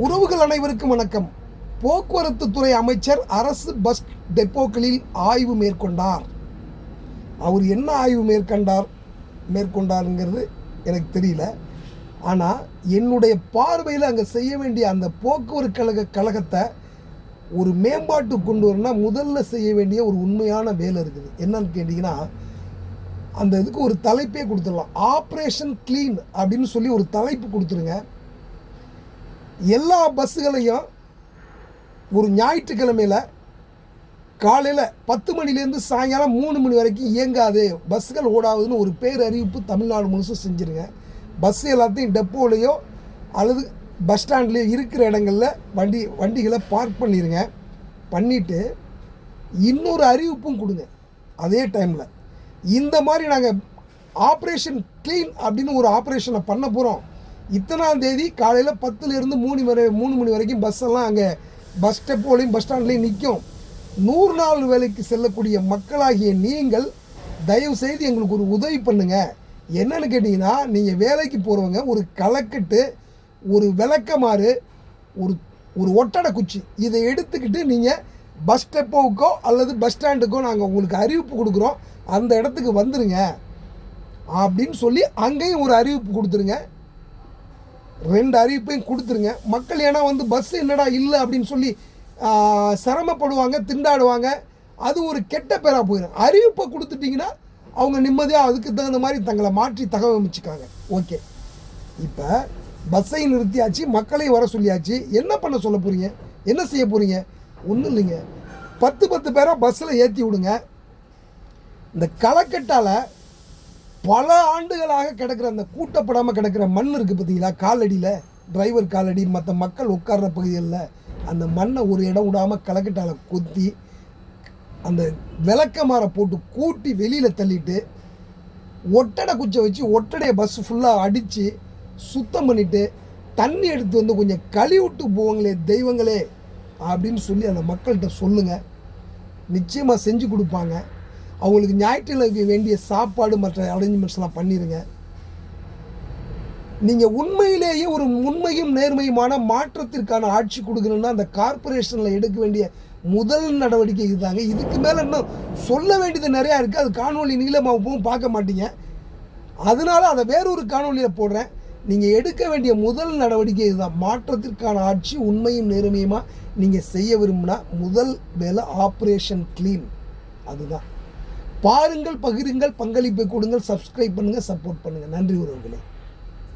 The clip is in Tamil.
உறவுகள் அனைவருக்கும் வணக்கம். போக்குவரத்து துறை அமைச்சர் அரசு பஸ் டெப்போக்களில் ஆய்வு மேற்கொண்டார். அவர் என்ன ஆய்வு மேற்கொண்டாருங்கிறது எனக்கு தெரியல. ஆனால் என்னுடைய பார்வையில் அங்கே செய்ய வேண்டிய அந்த போக்குவரத்து கழகத்தை ஒரு மேம்பாட்டு கொண்டு வரணும்னா முதல்ல செய்ய வேண்டிய ஒரு உண்மையான வேலை இருக்குது. என்னன்னு கேட்டிங்கன்னா, அந்த இதுக்கு ஒரு தலைப்பே கொடுத்துடலாம். ஆப்ரேஷன் க்ளீன் அப்படின்னு சொல்லி ஒரு தலைப்பு கொடுத்துருங்க. எல்லா பஸ்ஸுகளையும் ஒரு ஞாயிற்றுக்கிழமையில் காலையில் 10 மணிலேருந்து சாயங்காலம் 3 மணி வரைக்கும் இயங்காது, பஸ்ஸுகள் ஓடாதுன்னு ஒரு பேர் அறிவிப்பு தமிழ்நாடு முழுசும் செஞ்சுருங்க. பஸ்ஸு எல்லாத்தையும் டெப்போலையோ அல்லது பஸ் ஸ்டாண்ட்லேயோ இருக்கிற இடங்களில் வண்டிகளை பார்க் பண்ணிடுங்க. பண்ணிவிட்டு இன்னொரு அறிவிப்பும் கொடுங்க. அதே டைமில் இந்த மாதிரி நாங்கள் ஆப்ரேஷன் க்ளீன் அப்படின்னு ஒரு ஆப்ரேஷனை பண்ண போகிறோம். இத்தனாம் தேதி காலையில் 10லேருந்து 3 மணி வரைக்கும் பஸ்ஸெல்லாம் அங்கே பஸ் டெப்போலையும் பஸ் ஸ்டாண்ட்லேயும் நிற்கும். 100 நாள் வேலைக்கு செல்லக்கூடிய மக்களாகிய நீங்கள் தயவுசெய்து எங்களுக்கு ஒரு உதவி பண்ணுங்கள். என்னென்னு கேட்டிங்கன்னா, நீங்கள் வேலைக்கு போகிறவங்க ஒரு களக்கட்டு, ஒரு விளக்கமாறு, ஒரு ஒட்டடை குச்சி இதை எடுத்துக்கிட்டு நீங்கள் பஸ் டெப்போவுக்கோ அல்லது பஸ் ஸ்டாண்டுக்கோ நாங்கள் உங்களுக்கு அறிவிப்பு கொடுக்குறோம், அந்த இடத்துக்கு வந்துடுங்க அப்படின்னு சொல்லி அங்கேயும் ஒரு அறிவிப்பு கொடுத்துருங்க. 2 அறிவிப்பையும் கொடுத்துருங்க. மக்கள் ஏன்னா பஸ் என்னடா இல்லை அப்படின்னு சொல்லி சிரமப்படுவாங்க, திண்டாடுவாங்க. அது ஒரு கெட்ட பேராக போயிடும். அறிவிப்பை கொடுத்துட்டிங்கன்னா அவங்க நிம்மதியாக அதுக்கு தகுந்த மாதிரி தங்களை மாற்றி தகவமைச்சுக்காங்க. ஓகே, இப்போ பஸ்ஸை நிறுத்தியாச்சு, மக்களையும் வர சொல்லியாச்சு. என்ன பண்ண சொல்ல போகிறீங்க? என்ன செய்ய போகிறீங்க? ஒன்றும் இல்லைங்க. 10 பேராக பஸ்ஸில் ஏற்றி விடுங்க. இந்த களக்கட்டால் பல ஆண்டுகளாக கிடக்கிற அந்த கூட்டப்படாமல் கிடக்கிற மண் இருக்குது பார்த்தீங்களா, காலடியில், டிரைவர் காலடி, மற்ற மக்கள் உட்கார்ற பகுதிகளில் அந்த மண்ணை ஒரு இடம் விடாமல் களக்கட்டால் கொத்தி அந்த விளக்கமாரை போட்டு கூட்டி வெளியில் தள்ளிட்டு ஒட்டடை குச்சை வச்சு ஒட்டடையை பஸ் ஃபுல்லாக அடித்து சுத்தம் பண்ணிவிட்டு தண்ணி எடுத்து கொஞ்சம் கழுவிட்டு போவாங்களே தெய்வங்களே அப்படின்னு சொல்லி அந்த மக்கள்கிட்ட சொல்லுங்கள். நிச்சயமாக செஞ்சு கொடுப்பாங்க. அவங்களுக்கு ஞாயிற்றுக்கிழமைக்கு வேண்டிய சாப்பாடு மற்ற அரேஞ்ச்மெண்ட்ஸ்லாம் பண்ணிடுங்க. நீங்கள் உண்மையிலேயே ஒரு உண்மையும் நேர்மையுமான மாற்றத்திற்கான ஆட்சி கொடுக்கணும்னா அந்த கார்பரேஷனில் எடுக்க வேண்டிய முதல் நடவடிக்கை இதுதாங்க. இதுக்கு மேலே இன்னும் சொல்ல வேண்டியது நிறையா இருக்குது. அது காணொலி நீளமாகவும் பார்க்க மாட்டீங்க. அதனால் அதை வேறொரு காணொலியில் போடுறேன். நீங்கள் எடுக்க வேண்டிய முதல் நடவடிக்கை இதுதான். மாற்றத்திற்கான ஆட்சி உண்மையும் நேர்மையுமாக நீங்கள் செய்ய விரும்பினா முதல் வேலை ஆப்ரேஷன் க்ளீன். அதுதான். பாருங்கள், பகிருங்கள், பங்களிப்பை கொடுங்கள், சப்ஸ்கிரைப் பண்ணுங்கள், சப்போர்ட் பண்ணுங்கள். நன்றி உறவுகளே.